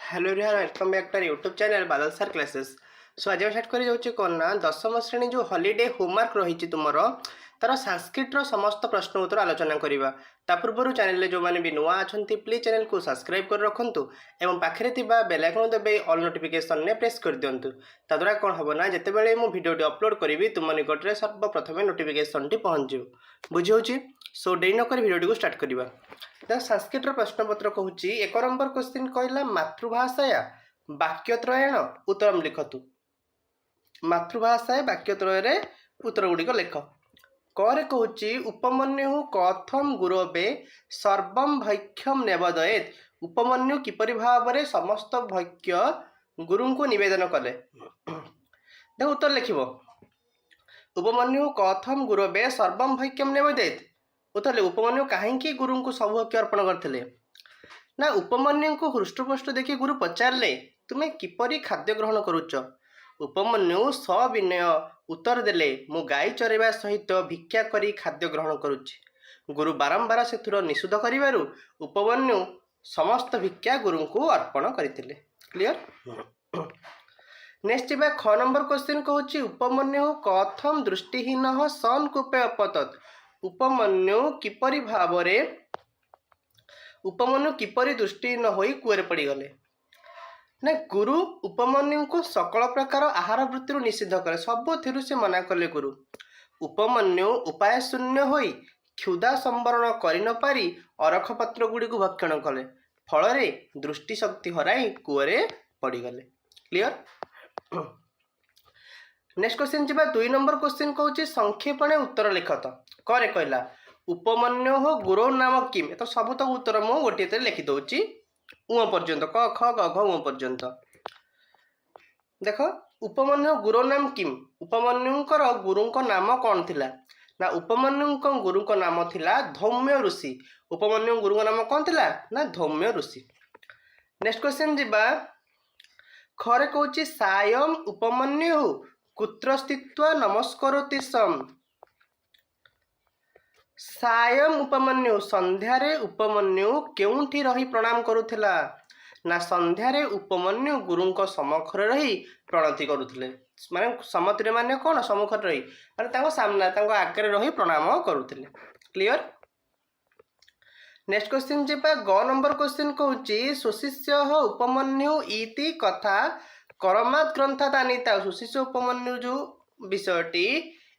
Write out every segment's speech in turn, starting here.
Hello everyone welcome back to YouTube channel Badal sir classes. So आज start कर जाऊँ कौन ना दशम श्रेणी जो हॉलीडे होमवर्क रही तुमर तार संस्कृतर समस्त प्रश्न उत्तर आलोचना करवा। ता पूर्व चैनल जो मैंने भी नुआ अच्छा प्लीज चैनल को सब्सक्राइब कर रखु और पाखे बेल आइकन देवे ऑल नोटिफिकेशन ने प्रेस कर दिंतु। ताद्वारा कौन हम ना जितेबाला मु भिडियो अपलोड करी तुम निकट में सर्वप्रथम नोटिफिकेशन टी पहुँचू बुझे। सो डेरी नक भिडियो स्टार्ट करवा। संस्कृत प्रश्नपत्र कहूँ 1 नंबर क्वेश्चन कहला मातृभाषाया वाक्यत्रयेण उत्तरम लिखतु। मातृभाषा वाक्यत्रय उत्तर गुड़िक लेख। करे कहूँ उपमन्यु कथम गुरवे सर्वम भैक्ष्यम नेवदयेत। उपमन्यु किपरि भाव में समस्त भैक्य गुरु को निवेदन कले। देख उत्तर लिख उपमन्यु कथम गुरवे सर्वम भैक्ष्यम नेवदयेत। उत्तर उपमन्यु कहीं गुरु को सब भक्ष्य अर्पण करते ना। उपमन्यु को हृष्टपुष्ट देखि गुरु पचारे तुम्हें किपरि खाद्य ग्रहण करुच। उपमन्यु सविनय उत्तर देले मु गाई चरेवा सहित भिक्षा करी खाद्य ग्रहण करुच्ची। गुरु बारंबार से निषेध करिवारु उपमन्यु समस्त भिक्षा गुरु को अर्पण करथिले। क्लियर। नेक्स्ट बा ख नंबर क्वेश्चन कहूँ उपमन्यु कथम दृष्टिहीन सन कूपे अपतत। उपमन्यु किपरि भाव उपमन्यु किपरि दृष्टिहीन होई कुएरे पड़गले ना। गुरु उपमन्यु को सकल प्रकार आहार वृत्ति निषिद्ध करे सबुथिरु से मना कले। गुरु उपमन्यु उपाय शून्य होई क्षुधा संवरण करि न पारी अरख पत्र गुड़ी को भक्षण कले फल दृष्टि शक्ति हराई कुएरे पड़गले। क्लियर। नेक्स्ट क्वेश्चन जी 2 नंबर क्वेश्चन कहूँ संक्षेपणे उत्तर लिखत। करे कहला उपमन्यु हो गुरु नाम किम। तो सब तक उत्तर मु गोटे लिखिदे उ पर्यंत क ख ग घ उ पर्यंत। देख उपमन्यु गुरु नाम किम। उपमन्युंकर गुरु नाम कौन थिला ना। उपमन्यु गुरु नाम थिला धौम्य ऋषि। उपमन्यु गुरु नाम कौन थिला ना धौम्य ऋषि। नेक्स्ट क्वेश्चन जीवा खरे कहूँ सायम उपमन्यु कुत्र स्थित्वा नमस्करोति सम। सायम उपमन्यु संध्यारे उपमन्यु केउठी रही प्रणाम करुथिला ना। संध्यारे उपमन्यु गुरु सम्मुखरे रही प्रणति करुथिले। माने समतिर माने कौन सम्मुखरे रही माने तांको सामना तांको आगे रही प्रणाम करुथिले। क्लियर। नेक्स्ट क्वेश्चन जेपा ग नंबर क्वेश्चन कहूँ सुशिष्य उपमन्यु इति कथा करमात ग्रंथात आनीता। सुशिष्य उपमन्यु जो विषयटी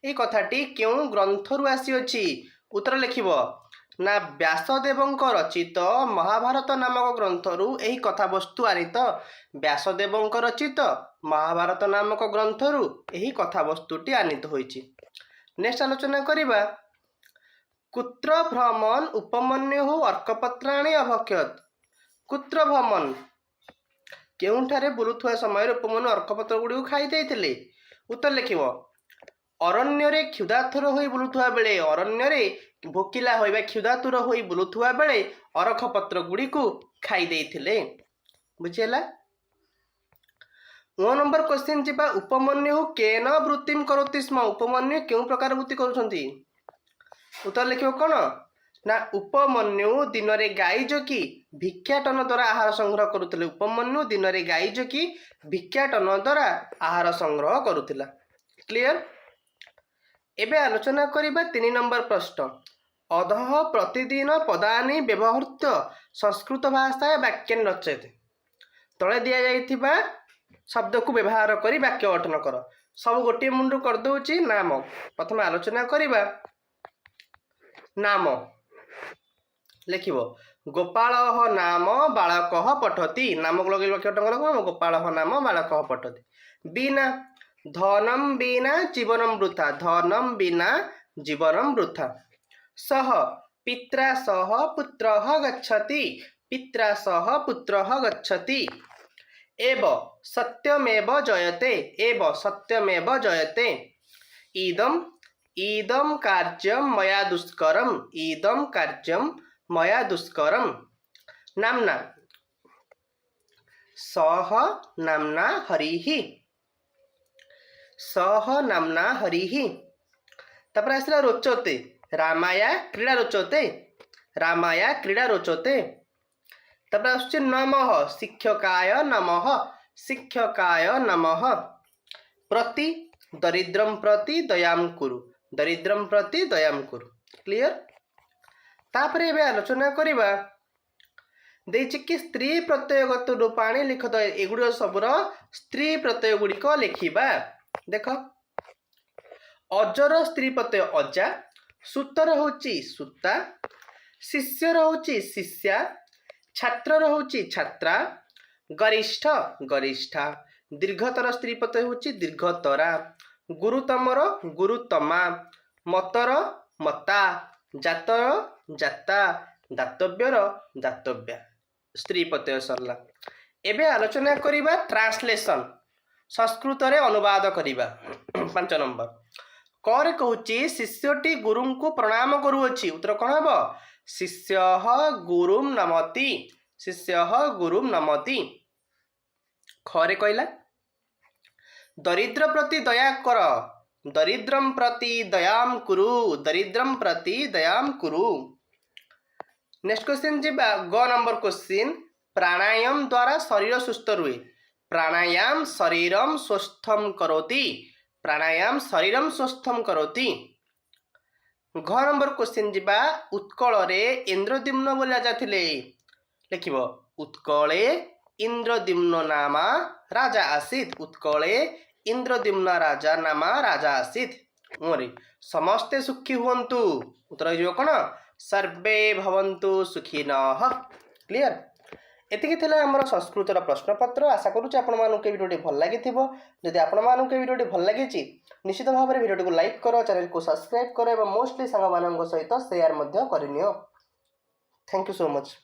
ये कथाटी क्यों ग्रंथरु आसी अछि। उत्तर लिखिब ना व्यासदेव रचित महाभारत नामक ग्रंथरु यही कथावस्तु आनीत। व्यासदेव रचित महाभारत नामक ग्रंथरु यही कथावस्तुटी आनीत होइछि। नेक्स्ट आलोचना करिबा कुत्र भ्रमण उपमन्यु अर्कपत्राणि अभक्षत। कुत्र भ्रमण केउठारे बुलुथुआ समय उपमन्यु अर्कपत्र गुड़ी खाई देइथिले। उत्तर लिखिब अरण्य क्षुधातुर होई बुलुथुआ बेले अरण्य भोकिला होइबा क्षुधातुर होई बुलुथुआ बेले अरख पत्र गुड़ी को खाई देइथिले। बुझिला। 9 नंबर क्वेश्चन जीवा उपमन्यु केन वृत्तिम करोति स्म। उपमन्यु केउ प्रकार वृत्ति करुछंती। उत्तर लिखिब कौन ना उपमन्यु दिन रे गाई जोगी भिक्षाटन द्वारा आहार संग्रह करुथिले। उपमन्यु दिन रे गाई जोगी भिक्षाटन द्वारा आहार संग्रह करुथिला। क्लियर। एबे आलोचना करिबा 3 नंबर प्रश्न अधः प्रतिदिन पदानि व्यवहृत संस्कृत भाषा वाक्य रचयत। तले दिया जाइथिबा शब्द को व्यवहार करी वाक्य गठन कर। सब गोटे मुंडू कर दउची नाम। प्रथम आलोचना करिबा नाम लिखिब गोपाल नाम बालक पठति। नामक लगे वाक्य गठन कर गोपाल नाम बालक पठति। बिना धनम बिना जीवनम वृथा। धनम बिना जीवनम वृथा। सह पित्रा सह पुत्रः गच्छति। पित्रा सह पुत्रः गच्छति। एव सत्यमेव जयते। एव सत्यमेव जयते। इदम इदम कार्यम मया दुष्करम। इदम कार्यम मया दुष्करम। नामना सह नामना हरिहि। सह नामना हरिहि। तापर आसला रोचते रामाया क्रीड़ा रोचते। रामाया क्रीड़ा रोचते। तापर आसुछि नमः शिक्षकाय नमः शिक्षकाय नमः प्रति दरिद्रम प्रति दयाम कुरु दरिद्रम प्रति दयाम कुरु क्लियर। तापर एबे आलोचना करिबा देछि कि स्त्री प्रत्ययगत रूपाणी लिख द एगुड़ सबुर स्त्री प्रत्यय गुड़िक लिखिबा देख अजर स्त्री प्रत्यय अजा सूतर होची सूता शिष्यर होची शिष्या छात्र होची छात्रा गरिष्ठ गरिष्ठा दीर्घतर स्त्री प्रत्यय होची दीर्घतरा गुरुतमर गुरुतमा मतर मता जातर जाता दातव्यर दातव्या स्त्री प्रत्यय सरला। एबे आलोचना करिबा ट्रांसलेशन संस्कृत रे अनुवाद करिबा 5 नंबर करे कहूची शिष्यटी गुरु को प्रणाम करूअछि उत्तर कोन हबो शिष्यः गुरुम नमति शिष्यः गुरुम नमति। खरे कहला दरिद्र प्रति दया कर दरिद्रम प्रति दयाम कुरु दरिद्रम प्रति दयाम कुरु। नेक्स्ट क्वेश्चन जी ग नंबर क्वेश्चन प्राणायाम द्वारा शरीर सुस्थ रुए प्राणायाम शरीरम स्वस्थम करोति प्राणायाम शरीरम स्वस्थम करोति। घ नंबर क्वेश्चन जी उत्कल रे इंद्रद्युम्न बोला जाथिले लिखिबो उत्कले इंद्रद्युम्न नामा राजा आसीत उत्कले इंद्रद्युम्न राजा नामा राजा आसीत। मोरी समस्ते सुखी हुंतु उत्तर हो कोन सर्वे भवन्तु सुखिनः क्लियर। एतिकी थिला हमर संस्कृत प्रश्नपत्र आशा करूँ आपण मानक भिडियोटी भल लगी जदि आपण मानक भिडियोटी भल लगी निश्चित भाव में भिडियोटी को लाइक करो चैनल को सब्सक्राइब करो और मोस्टली सांग सहित शेयर करनियो। Thank you so much.